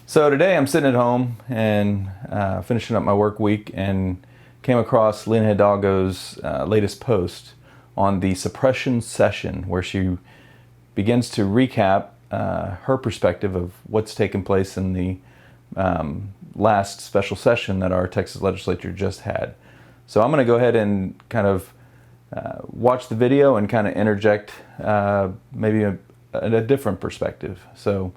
So today I'm sitting at home and finishing up my work week and came across Lina Hidalgo's latest post on the Suppression session, where she begins to recap her perspective of what's taken place in the last special session that our Texas legislature just had. So I'm going to go ahead and kind of watch the video and kind of interject maybe a different perspective. So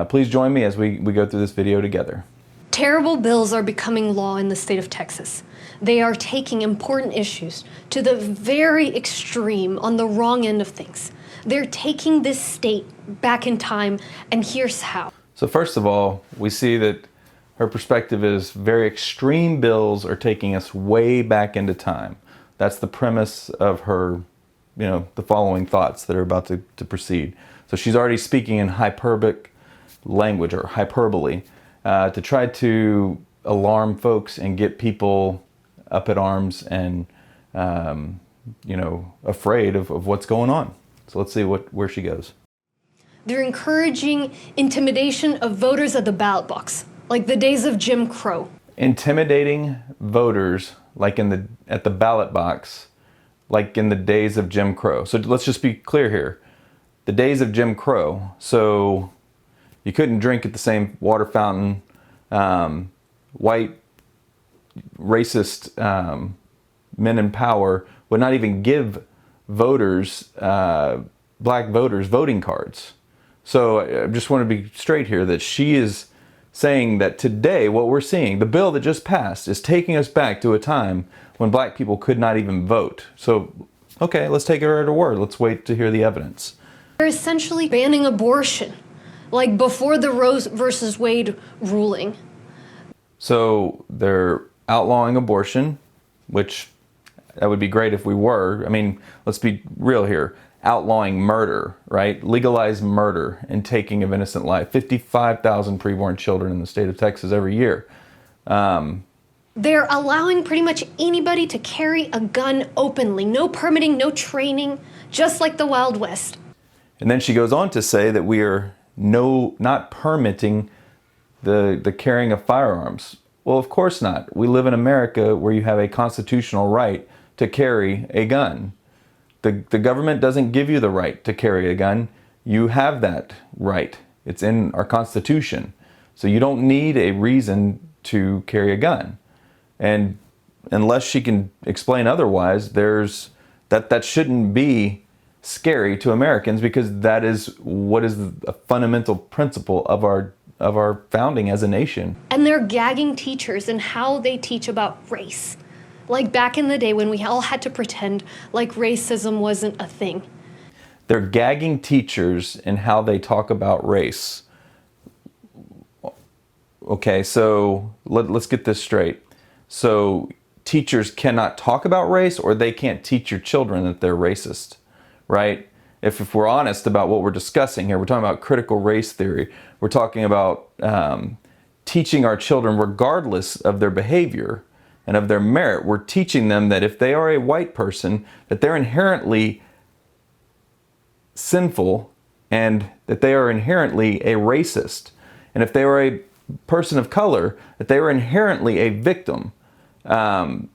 please join me as we go through this video together. Terrible bills are becoming law in the state of Texas. They are taking important issues to the very extreme on the wrong end of things. They're taking this state back in time, and here's how. So first of all, we see that her perspective is very extreme bills are taking us way back into time. That's the premise of her, the following thoughts that are about to proceed. So she's already speaking in hyperbolic language or hyperbole to try to alarm folks and get people up at arms and afraid of what's going on. So let's see where she goes. They're encouraging intimidation of voters at the ballot box, like the days of Jim Crow. Intimidating voters at the ballot box, like in the days of Jim Crow. So let's just be clear here. The days of Jim Crow. So you couldn't drink at the same water fountain. White racist men in power would not even give voters, black voters, voting cards. So I just want to be straight here that she is saying that today what we're seeing, the bill that just passed, is taking us back to a time when black people could not even vote. So, okay, let's take her at her word. Let's wait to hear the evidence. They're essentially banning abortion, like before the Roe versus Wade ruling. So they're outlawing abortion, which that would be great if we were. I mean, let's be real here. Outlawing murder, right? Legalize murder and taking of innocent life. 55,000 preborn children in the state of Texas every year. They're allowing pretty much anybody to carry a gun openly. No permitting, no training, just like the Wild West. And then she goes on to say that we are not permitting the carrying of firearms. Well, of course not. We live in America where you have a constitutional right to carry a gun. The government doesn't give you the right to carry a gun. You have that right. It's in our Constitution. So you don't need a reason to carry a gun. And unless she can explain otherwise, that shouldn't be scary to Americans, because that is what is a fundamental principle of our founding as a nation. And they're gagging teachers in how they teach about race. Like back in the day when we all had to pretend like racism wasn't a thing. They're gagging teachers in how they talk about race. Okay, so let's get this straight. So teachers cannot talk about race, or they can't teach your children that they're racist, right? If we're honest about what we're discussing here, we're talking about critical race theory. We're talking about teaching our children, regardless of their behavior and of their merit. We're teaching them that if they are a white person, that they're inherently sinful and that they are inherently a racist. And if they are a person of color, that they are inherently a victim. And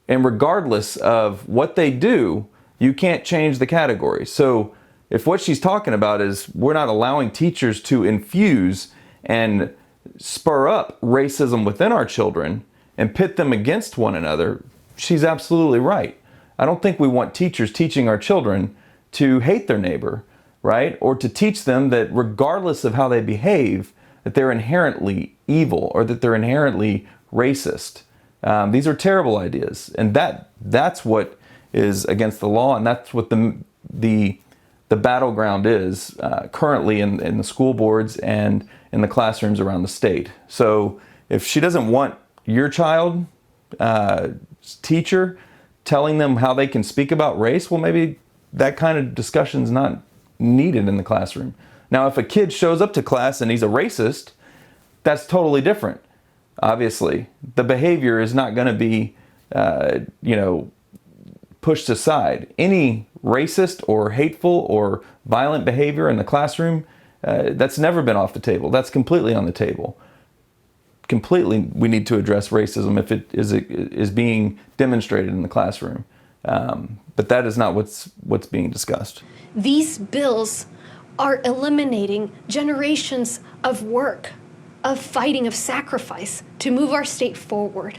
regardless of what they do, you can't change the category. So if what she's talking about is we're not allowing teachers to infuse and spur up racism within our children and pit them against one another, she's absolutely right. I don't think we want teachers teaching our children to hate their neighbor, right? Or to teach them that regardless of how they behave, that they're inherently evil or that they're inherently racist. These are terrible ideas, and that's what is against the law, and that's what the battleground is currently in the school boards and in the classrooms around the state. So if she doesn't want your child teacher telling them how they can speak about race, well, maybe that kind of discussion is not needed in the classroom. Now, if a kid shows up to class and he's a racist, that's totally different. Obviously, the behavior is not going to be, pushed aside. Any racist or hateful or violent behavior in the classroom That's never been off the table. That's completely on the table. Completely, we need to address racism if it is being demonstrated in the classroom. But that is not what's being discussed. These bills are eliminating generations of work, of fighting, of sacrifice to move our state forward.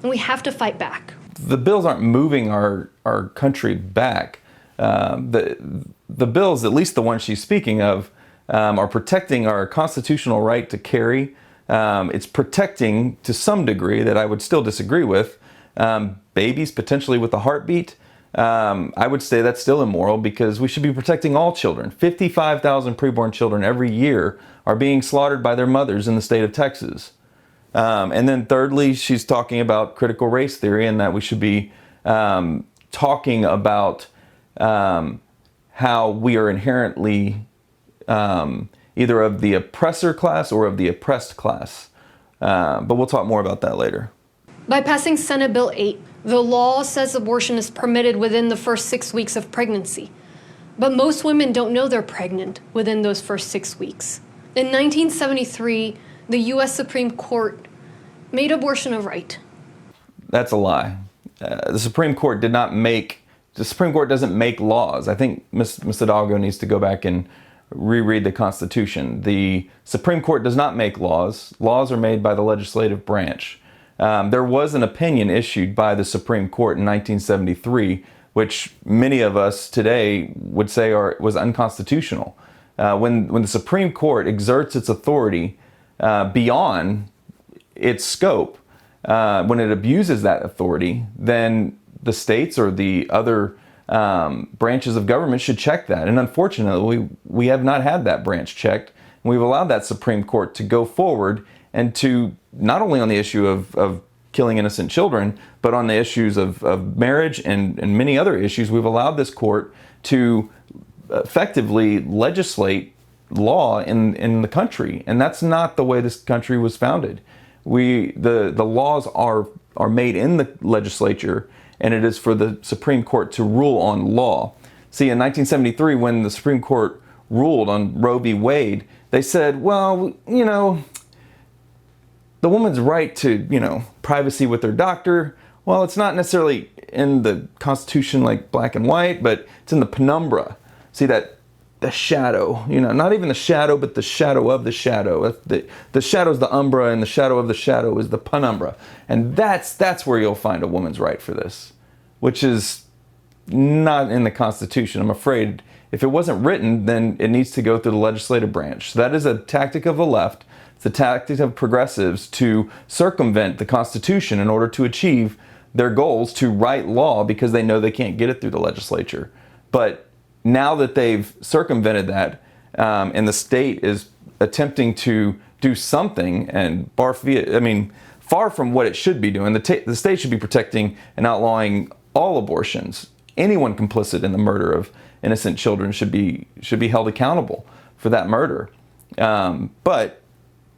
And we have to fight back. The bills aren't moving our country back. The bills, at least the ones she's speaking of, are protecting our constitutional right to carry. It's protecting, to some degree, that I would still disagree with, babies potentially with a heartbeat. I would say that's still immoral because we should be protecting all children. 55,000 preborn children every year are being slaughtered by their mothers in the state of Texas. And then thirdly, she's talking about critical race theory and that we should be talking about how we are inherently either of the oppressor class or of the oppressed class. But we'll talk more about that later. By passing Senate Bill 8, the law says abortion is permitted within the first 6 weeks of pregnancy. But most women don't know they're pregnant within those first 6 weeks. In 1973, the U.S. Supreme Court made abortion a right. That's a lie. The Supreme Court doesn't make laws. I think Ms. Hidalgo needs to go back and reread the Constitution. The Supreme Court does not make laws. Laws are made by the legislative branch. There was an opinion issued by the Supreme Court in 1973, which many of us today would say was unconstitutional. When the Supreme Court exerts its authority beyond its scope, when it abuses that authority, then the states or the other branches of government should check that. And unfortunately, we have not had that branch checked. We've allowed that Supreme Court to go forward and to not only on the issue of killing innocent children, but on the issues of marriage and many other issues, we've allowed this court to effectively legislate law in the country. And that's not the way this country was founded. The laws are made in the legislature, and it is for the Supreme Court to rule on law. See, in 1973, when the Supreme Court ruled on Roe v. Wade, they said, well, the woman's right to, privacy with her doctor, well, it's not necessarily in the Constitution like black and white, but it's in the penumbra. See, the shadow, not even the shadow, but the shadow of the shadow. The shadow is the umbra, and the shadow of the shadow is the penumbra. And that's where you'll find a woman's right for this, which is not in the Constitution. I'm afraid if it wasn't written, then it needs to go through the legislative branch. So that is a tactic of the left. It's a tactic of progressives to circumvent the Constitution in order to achieve their goals to write law because they know they can't get it through the legislature. But now that they've circumvented that, and the state is attempting to do something, and far from what it should be doing, the state should be protecting and outlawing all abortions. Anyone complicit in the murder of innocent children should be held accountable for that murder. But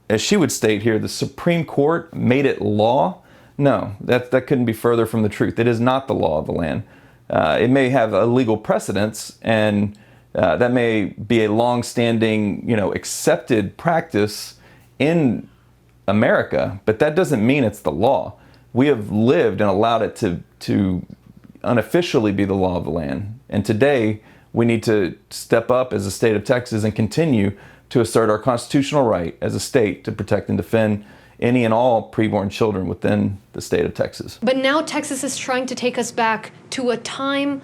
as she would state here, the Supreme Court made it law. No, that couldn't be further from the truth. It is not the law of the land. It may have a legal precedence, and that may be a long-standing, accepted practice in America, but that doesn't mean it's the law. We have lived and allowed it to unofficially be the law of the land. And today, we need to step up as a state of Texas and continue to assert our constitutional right as a state to protect and defend any and all preborn children within the state of Texas. But now Texas is trying to take us back to a time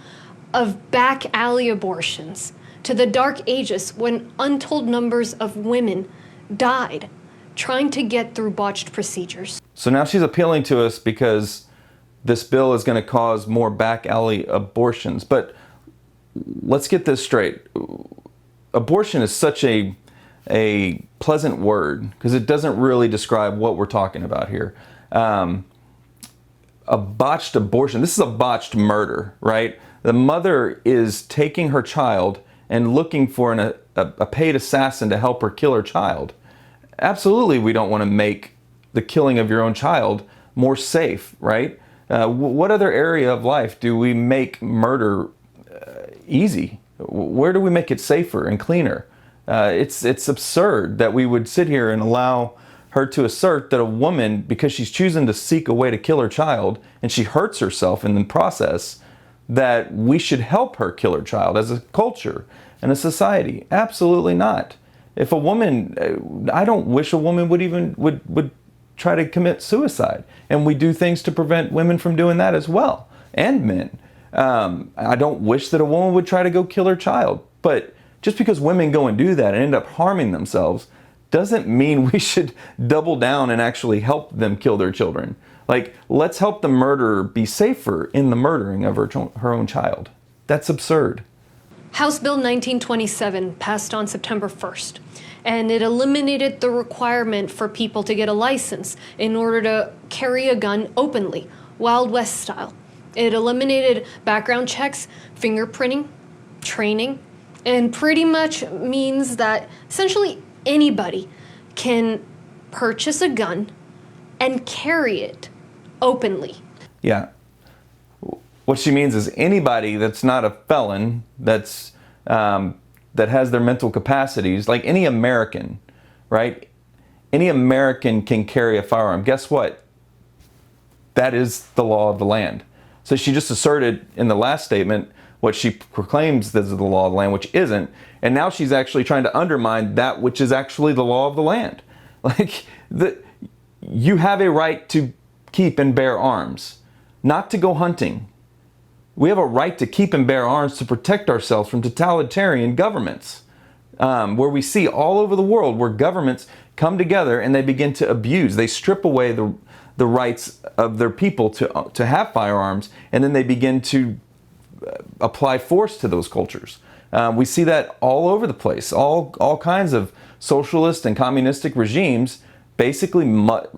of back alley abortions, to the dark ages when untold numbers of women died trying to get through botched procedures. So now she's appealing to us because this bill is going to cause more back alley abortions. But let's get this straight. Abortion is such a pleasant word because it doesn't really describe what we're talking about here. A botched abortion, this is a botched murder, right? The mother is taking her child and looking for a paid assassin to help her kill her child. Absolutely, we don't want to make the killing of your own child more safe, right? What other area of life do we make murder easy? Where do we make it safer and cleaner? It's absurd that we would sit here and allow her to assert that a woman, because she's choosing to seek a way to kill her child, and she hurts herself in the process, that we should help her kill her child as a culture and a society. Absolutely not. If a woman, I don't wish a woman would try to commit suicide, and we do things to prevent women from doing that as well, and men. I don't wish that a woman would try to go kill her child, but just because women go and do that and end up harming themselves doesn't mean we should double down and actually help them kill their children. Like, let's help the murderer be safer in the murdering of her own child. That's absurd. House Bill 1927 passed on September 1st, and it eliminated the requirement for people to get a license in order to carry a gun openly, Wild West style. It eliminated background checks, fingerprinting, training, and pretty much means that essentially anybody can purchase a gun and carry it openly. Yeah. What she means is anybody that's not a felon, that has their mental capacities, like any American, right? Any American can carry a firearm. Guess what? That is the law of the land. So she just asserted in the last statement what she proclaims as the law of the land, which isn't. And now she's actually trying to undermine that which is actually the law of the land. Like, you have a right to keep and bear arms, not to go hunting. We have a right to keep and bear arms to protect ourselves from totalitarian governments, where we see all over the world where governments come together and they begin to abuse. They strip away the rights of their people to have firearms, and then they begin to apply force to those cultures. We see that all over the place. All kinds of socialist and communistic regimes, basically,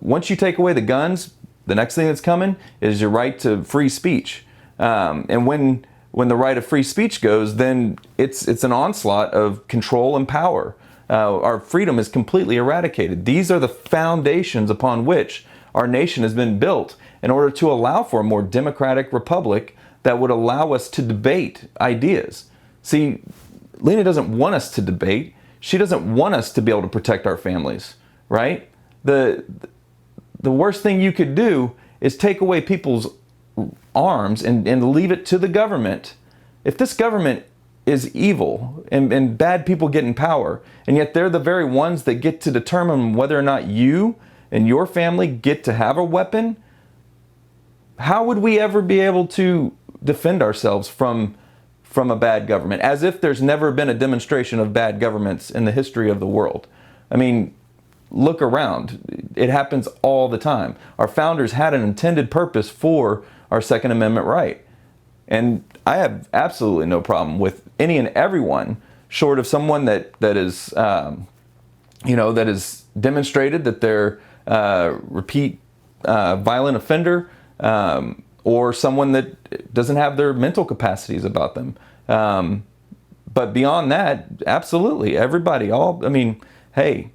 once you take away the guns, the next thing that's coming is your right to free speech. And when the right of free speech goes, then it's an onslaught of control and power. Our freedom is completely eradicated. These are the foundations upon which our nation has been built in order to allow for a more democratic republic that would allow us to debate ideas. See, Lina doesn't want us to debate. She doesn't want us to be able to protect our families, right? The worst thing you could do is take away people's arms and leave it to the government. If this government is evil and bad people get in power, and yet they're the very ones that get to determine whether or not you and your family get to have a weapon, how would we ever be able to defend ourselves from a bad government? As if there's never been a demonstration of bad governments in the history of the world. I mean, look around. It happens all the time. Our founders had an intended purpose for our Second Amendment right. And I have absolutely no problem with any and everyone, short of someone that is demonstrated that they're repeat violent offender, or someone that doesn't have their mental capacities about them. But beyond that, absolutely, everybody, hey,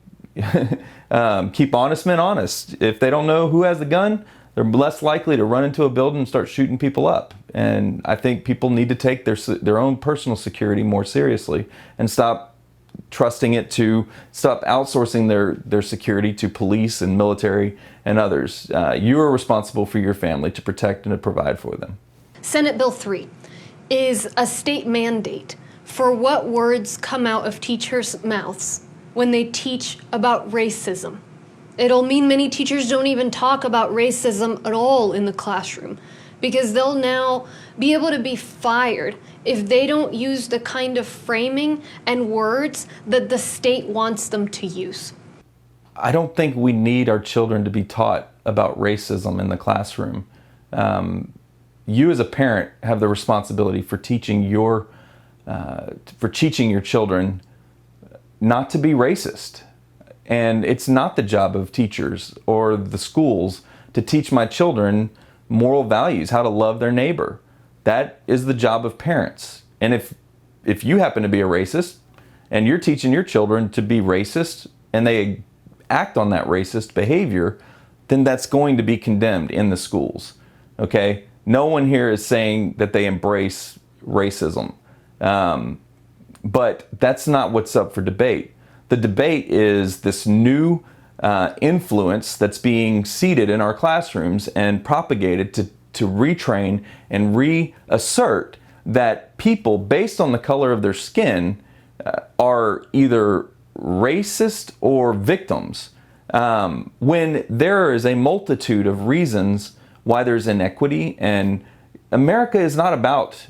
keep honest men honest. If they don't know who has the gun, they're less likely to run into a building and start shooting people up. And I think people need to take their own personal security more seriously and stop outsourcing their security to police and military and others. You are responsible for your family, to protect and to provide for them. Senate Bill 3 is a state mandate for what words come out of teachers' mouths when they teach about racism. It'll mean many teachers don't even talk about racism at all in the classroom, because they'll now be able to be fired if they don't use the kind of framing and words that the state wants them to use. I don't think we need our children to be taught about racism in the classroom. You as a parent have the responsibility for teaching your children not to be racist. And it's not the job of teachers or the schools to teach my children moral values, how to love their neighbor. That is the job of parents. And if you happen to be a racist and you're teaching your children to be racist and they act on that racist behavior, then that's going to be condemned in the schools. Okay? No one here is saying that they embrace racism. But that's not what's up for debate. The debate is this new influence that's being seeded in our classrooms and propagated to retrain and reassert that people, based on the color of their skin, are either racist or victims, when there is a multitude of reasons why there's inequity. And America is not about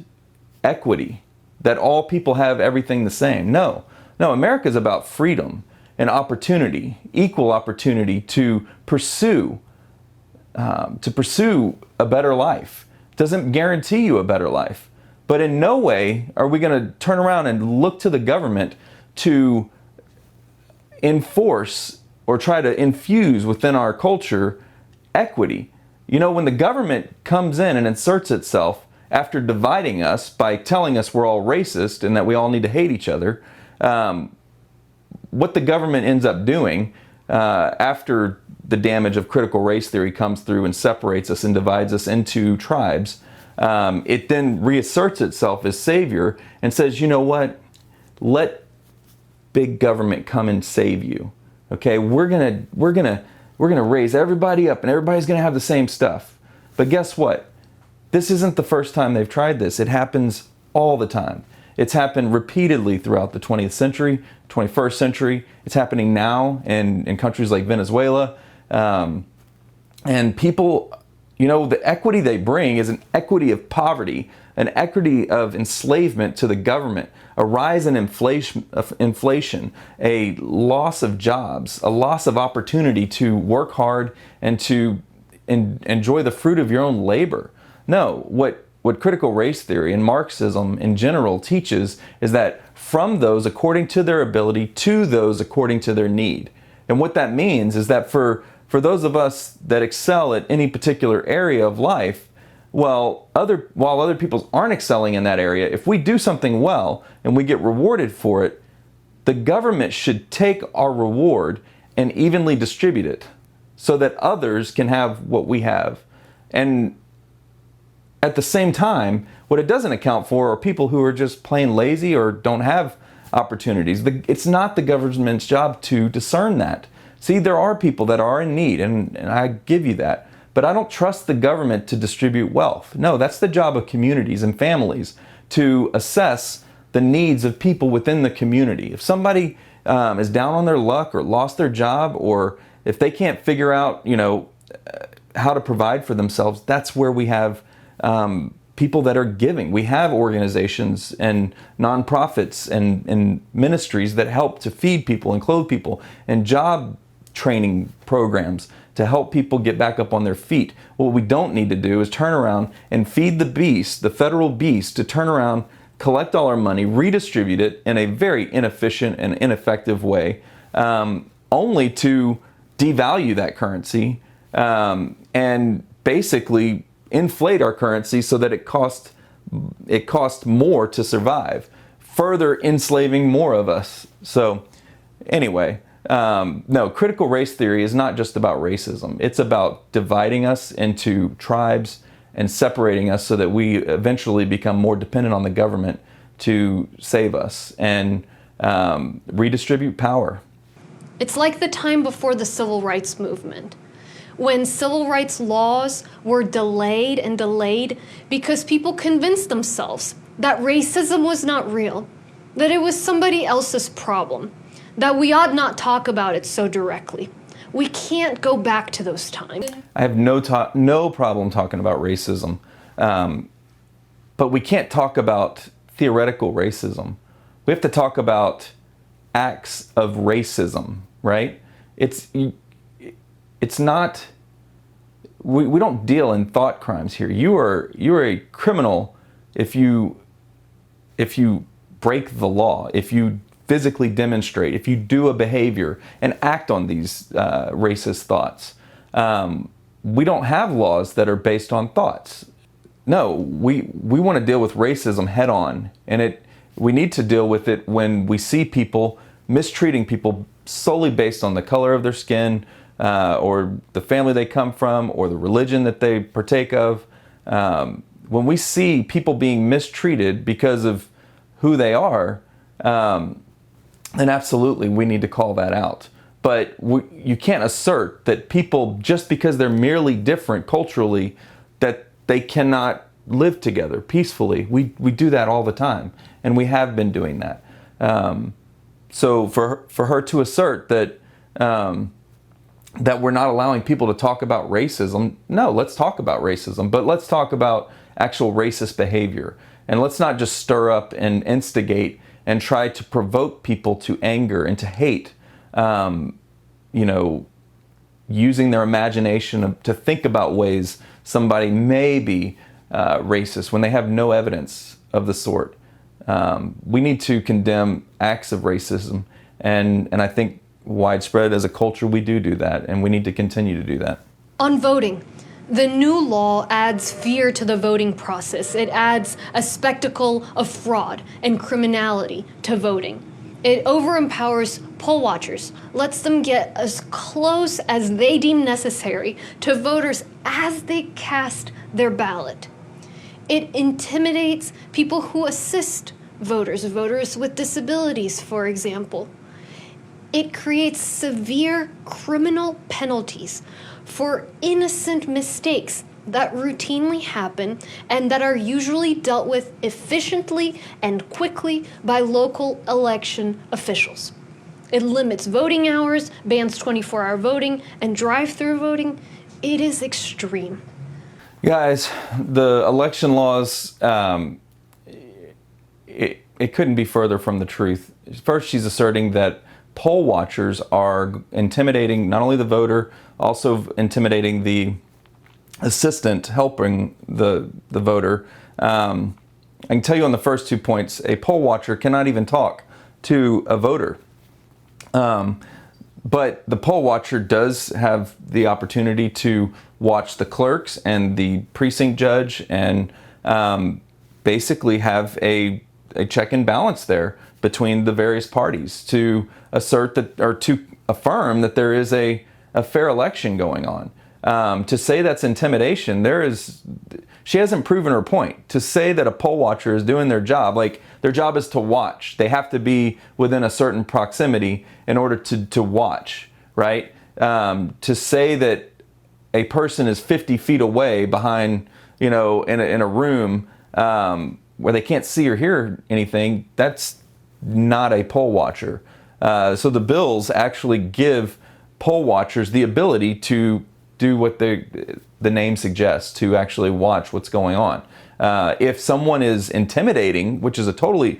equity, that all people have everything the same. No, America is about freedom and opportunity, equal opportunity to pursue a better life. Doesn't guarantee you a better life, but in no way are we going to turn around and look to the government to enforce or try to infuse within our culture equity. You know, when the government comes in and inserts itself after dividing us by telling us we're all racist and that we all need to hate each other, what the government ends up doing after the damage of critical race theory comes through and separates us and divides us into tribes, it then reasserts itself as savior and says, you know what, let big government come and save you. Okay, we're gonna raise everybody up and everybody's gonna have the same stuff. But guess what? This isn't the first time they've tried this. It happens all the time. It's happened repeatedly throughout the 20th century, 21st century. It's happening now in countries like Venezuela. And people, you know, the equity they bring is an equity of poverty, an equity of enslavement to the government, a rise in inflation, a loss of jobs, a loss of opportunity to work hard and to enjoy the fruit of your own labor. No, what critical race theory and Marxism in general teaches is that from those according to their ability to those according to their need. And what that means is that for those of us that excel at any particular area of life, while other people aren't excelling in that area, if we do something well and we get rewarded for it, the government should take our reward and evenly distribute it so that others can have what we have. And at the same time, what it doesn't account for are people who are just plain lazy or don't have opportunities. It's not the government's job to discern that. See, there are people that are in need, and I give you that. But I don't trust the government to distribute wealth. No, that's the job of communities and families to assess the needs of people within the community. If somebody is down on their luck or lost their job, or if they can't figure out, you know, how to provide for themselves, that's where we have people that are giving. We have organizations and nonprofits and ministries that help to feed people and clothe people, and job training programs to help people get back up on their feet. What we don't need to do is turn around and feed the beast, the federal beast, to turn around, collect all our money, redistribute it in a very inefficient and ineffective way, only to devalue that currency and basically inflate our currency so that it costs more to survive, further enslaving more of us. So anyway, no, critical race theory is not just about racism. It's about dividing us into tribes and separating us so that we eventually become more dependent on the government to save us and redistribute power. It's like the time before the civil rights movement, when civil rights laws were delayed and delayed because people convinced themselves that racism was not real, that it was somebody else's problem, that we ought not talk about it so directly. We can't go back to those times. I have no problem talking about racism, but we can't talk about theoretical racism. We have to talk about acts of racism, right? It's not, we don't deal in thought crimes here. You are a criminal if you break the law, if you physically demonstrate, if you do a behavior and act on these racist thoughts. We don't have laws that are based on thoughts. No, we want to deal with racism head on, and we need to deal with it when we see people mistreating people solely based on the color of their skin, or the family they come from, or the religion that they partake of. When we see people being mistreated because of who they are, then absolutely we need to call that out. But you can't assert that people, just because they're merely different culturally, that they cannot live together peacefully. We do that all the time, and we have been doing that. So for her to assert that that we're not allowing people to talk about racism, no, let's talk about racism, but let's talk about actual racist behavior. And let's not just stir up and instigate and try to provoke people to anger and to hate, using their imagination to think about ways somebody may be racist when they have no evidence of the sort. We need to condemn acts of racism, and I think widespread as a culture we do that, and we need to continue to do that. On voting, the new law adds fear to the voting process. It adds a spectacle of fraud and criminality to voting. It overempowers poll watchers, lets them get as close as they deem necessary to voters as they cast their ballot. It intimidates people who assist voters with disabilities, for example. It creates severe criminal penalties for innocent mistakes that routinely happen and that are usually dealt with efficiently and quickly by local election officials. It limits voting hours, bans 24-hour voting, and drive-through voting. It is extreme. Guys, the election laws, it couldn't be further from the truth. First, she's asserting that poll watchers are intimidating not only the voter, also intimidating the assistant helping the voter. I can tell you on the first 2 points, a poll watcher cannot even talk to a voter. But the poll watcher does have the opportunity to watch the clerks and the precinct judge and basically have a check and balance there between the various parties to assert that, or to affirm that there is a fair election going on. To say that's intimidation, she hasn't proven her point. To say that a poll watcher is doing their job, like their job is to watch. They have to be within a certain proximity in order to watch, right? To say that a person is 50 feet away behind, in a room where they can't see or hear anything, that's not a poll watcher. So the bills actually give poll watchers the ability to do what the name suggests, to actually watch what's going on. If someone is intimidating, which is a felony,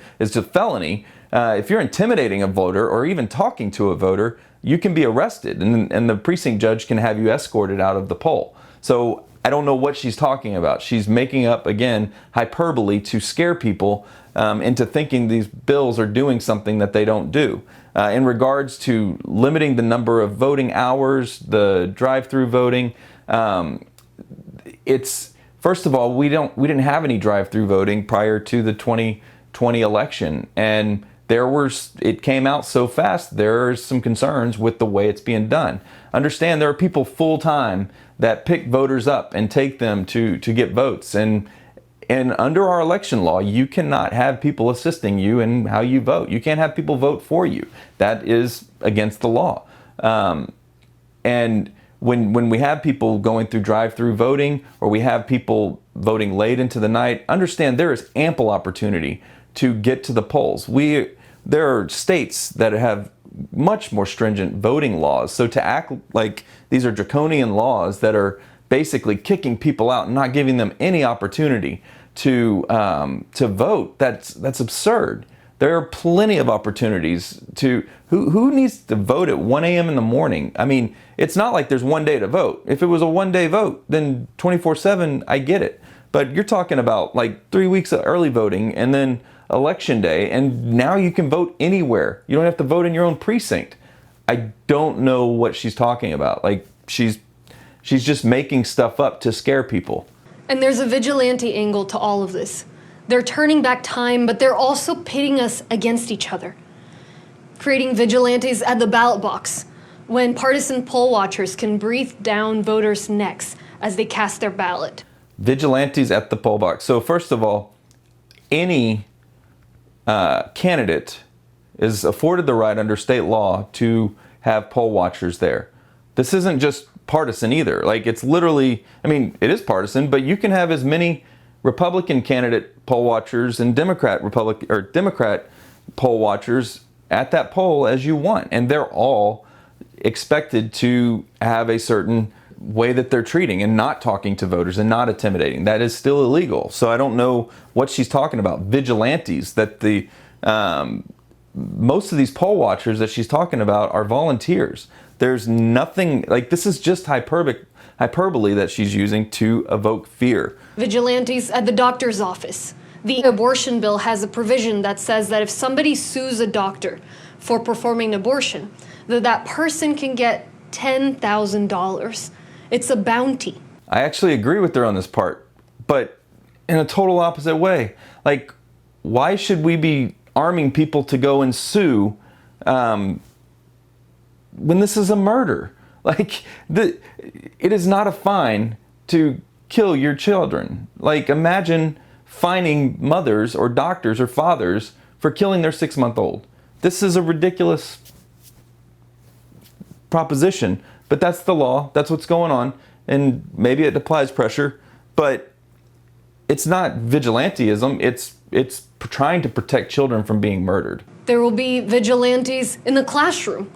if you're intimidating a voter or even talking to a voter, you can be arrested, and the precinct judge can have you escorted out of the poll. So I don't know what she's talking about. She's making up, again, hyperbole to scare people into thinking these bills are doing something that they don't do. In regards to limiting the number of voting hours, the drive-through voting, first of all, we didn't have any drive-through voting prior to the 2020 election, and it came out so fast. There are some concerns with the way it's being done. Understand, there are people full-time that pick voters up and take them to get votes, and under our election law, you cannot have people assisting you in how you vote. You can't have people vote for you. That is against the law. And when we have people going through drive-through voting, or we have people voting late into the night, understand there is ample opportunity to get to the polls. There are states that have much more stringent voting laws. So to act like these are draconian laws that are basically kicking people out and not giving them any opportunity to vote, that's absurd. There are plenty of opportunities to, who needs to vote at 1 a.m. in the morning? I mean, it's not like there's one day to vote. If it was a one-day vote, then 24/7, I get it. But you're talking about like 3 weeks of early voting and then election day, and now you can vote anywhere. You don't have to vote in your own precinct. I don't know what she's talking about. Like, she's just making stuff up to scare people. And there's a vigilante angle to all of this. They're turning back time, but they're also pitting us against each other, creating vigilantes at the ballot box when partisan poll watchers can breathe down voters' necks as they cast their ballot. Vigilantes at the poll box. So first of all, any candidate is afforded the right under state law to have poll watchers there. This isn't just partisan either. Like, it's literally, I mean, it is partisan, but you can have as many Republican candidate poll watchers and Democrat poll watchers at that poll as you want, and they're all expected to have a certain way that they're treating and not talking to voters and not intimidating. That is still illegal. So I don't know what she's talking about. Vigilantes, that the most of these poll watchers that she's talking about are volunteers. There's nothing, like, this is just hyperbole that she's using to evoke fear. Vigilantes at the doctor's office. The abortion bill has a provision that says that if somebody sues a doctor for performing an abortion, that person can get $10,000. It's a bounty. I actually agree with her on this part, but in a total opposite way. Like, why should we be arming people to go and sue when this is a murder? Like, it is not a fine to kill your children. Like, imagine fining mothers or doctors or fathers for killing their 6-month-old. This is a ridiculous proposition, but that's the law. That's what's going on, and maybe it applies pressure, but it's not vigilantism. It's trying to protect children from being murdered. There will be vigilantes in the classroom,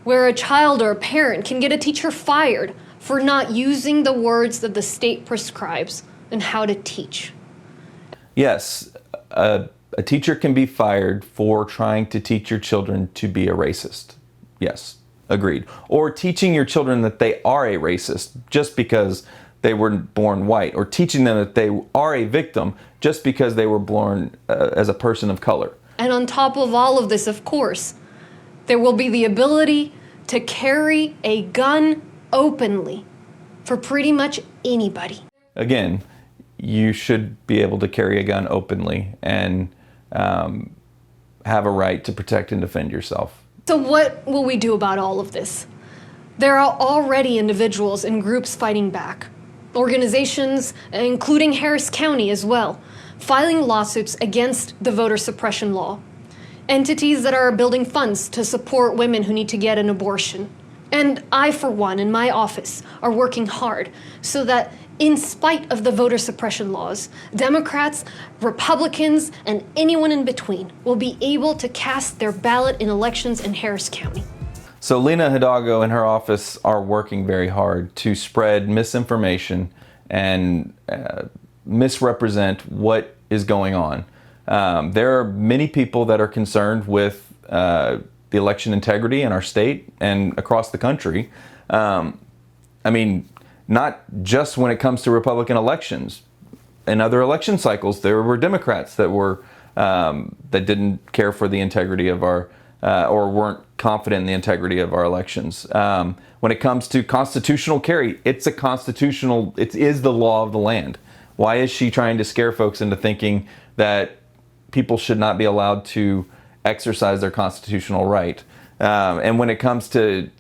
where a child or a parent can get a teacher fired for not using the words that the state prescribes and how to teach. Yes, a teacher can be fired for trying to teach your children to be a racist. Yes, agreed. Or teaching your children that they are a racist just because they were born white, or teaching them that they are a victim just because they were born as a person of color. And on top of all of this, of course, there will be the ability to carry a gun openly for pretty much anybody. Again, you should be able to carry a gun openly and have a right to protect and defend yourself. So what will we do about all of this? There are already individuals and groups fighting back. Organizations, including Harris County as well, filing lawsuits against the voter suppression law. Entities that are building funds to support women who need to get an abortion. And I, for one, in my office, are working hard so that in spite of the voter suppression laws, Democrats, Republicans, and anyone in between will be able to cast their ballot in elections in Harris County. So Lina Hidalgo and her office are working very hard to spread misinformation and misrepresent what is going on. There are many people that are concerned with the election integrity in our state and across the country. I mean, not just when it comes to Republican elections. In other election cycles, there were Democrats that were that didn't care for the integrity of our or weren't confident in the integrity of our elections. When it comes to constitutional carry, it is the law of the land. Why is she trying to scare folks into thinking that people should not be allowed to exercise their constitutional right? And when it comes to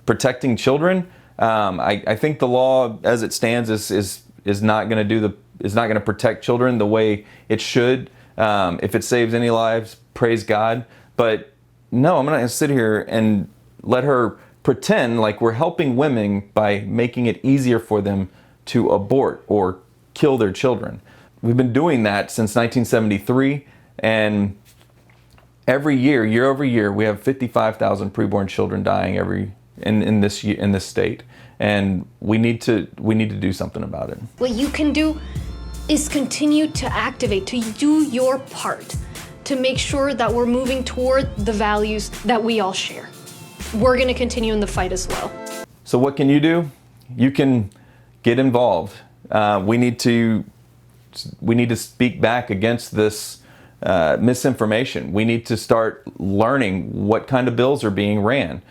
protecting children, I think the law as it stands is not going to protect children the way it should. If it saves any lives, praise God. But no, I'm not going to sit here and let her pretend like we're helping women by making it easier for them to abort or kill their children. We've been doing that since 1973, and every year, year over year, we have 55,000 preborn children dying in this state, and we need to do something about it. What you can do is continue to activate, to do your part, to make sure that we're moving toward the values that we all share. We're going to continue in the fight as well. So what can you do? You can get involved. We need to speak back against this misinformation. We need to start learning what kind of bills are being ran.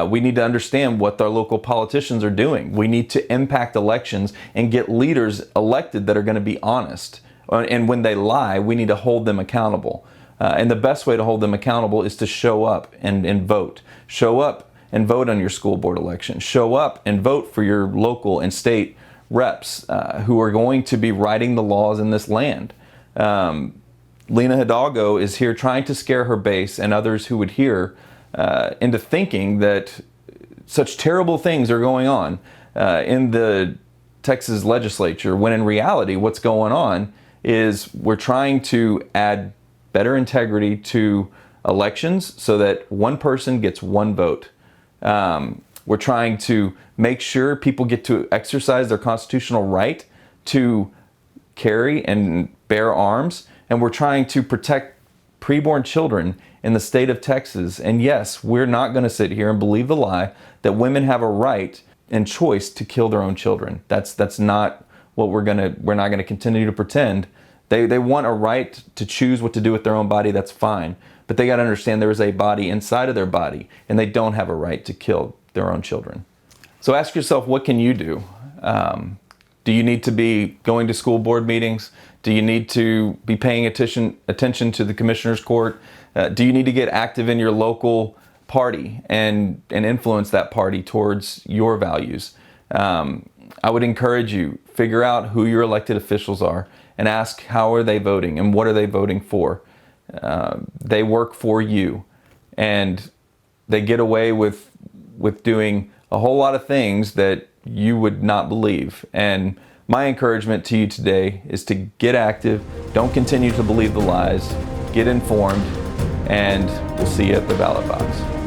We need to understand what our local politicians are doing. We need to impact elections and get leaders elected that are going to be honest. And when they lie, we need to hold them accountable. And the best way to hold them accountable is to show up and vote. Show up and vote on your school board election. Show up and vote for your local and state reps who are going to be writing the laws in this land. Lina Hidalgo is here trying to scare her base and others who would hear into thinking that such terrible things are going on in the Texas legislature, when in reality what's going on is we're trying to add better integrity to elections so that one person gets one vote. We're trying to make sure people get to exercise their constitutional right to carry and bear arms, and we're trying to protect preborn children in the state of Texas. And yes, we're not going to sit here and believe the lie that women have a right and choice to kill their own children. That's not what we're not gonna continue to pretend. They want a right to choose what to do with their own body. That's fine, but they got to understand there is a body inside of their body, and they don't have a right to kill their own children. So ask yourself, what can you do? Do you need to be going to school board meetings? Do you need to be paying attention to the commissioner's court? Do you need to get active in your local party and influence that party towards your values? I would encourage you, figure out who your elected officials are and ask how are they voting and what are they voting for. They work for you, and they get away with doing a whole lot of things that you would not believe. And my encouragement to you today is to get active, don't continue to believe the lies, get informed, and we'll see you at the ballot box.